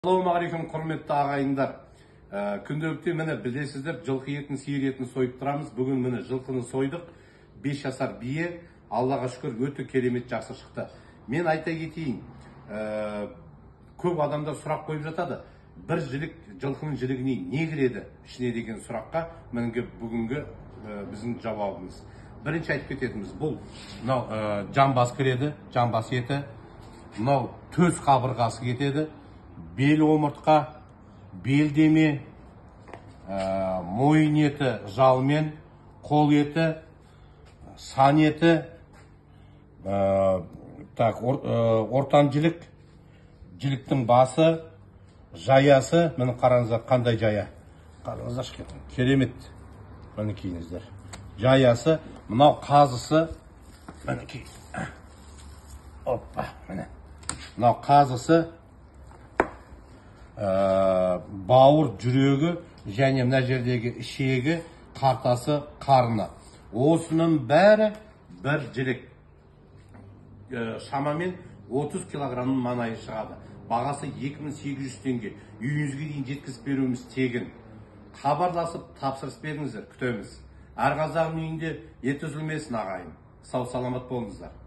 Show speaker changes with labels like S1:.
S1: Ассалаумағалейкум, құрметті ағайындар. Күнделікте міне білесіздер, жылқы етін, сиыр етін сойып тұрамыз. Бүгін міне жылқыны сойдық. 5 жасар бие, Аллаға шүкір, өте керемет жақсы шықты. Мен айта кетейін, көп адамдар сұрақ қойып жатады. Бір жілік, жылқының жілігіне не кіреді ішіне деген сұраққа бүгінгі біздің жауабымыз. Бірінші айтып кететініміз бұл, мынау жамбас кіреді, жамбас еті, мынау төс қабырғасы кетеді. Бел омыртқа, белдеме, мойын еті жалмен, қол еті, сан еті, ортан жілік, жіліктің басы, жаясы, міне қараңыздар қандай жая. Қараңыздар, керемет. Міне кейіңіздер. Жаясы, мынау қазысы, міне кей. Оппа, міне. Мынау қазысы, бауыр, жүрегі және мына жердегі ішегі, қартасы, қарны. Осының бәрі бір жілік. Шамамен 30 килограмның манайы шығады. Бағасы 2800 теңге. Үйіңізге дейін жеткізіп беруіміз тегін. Хабарласып тапсырыс беріңіздер, күтеміз. Әр қазағың үйінде ет үзілмесін ағайын. Сау саламат болыңыздар.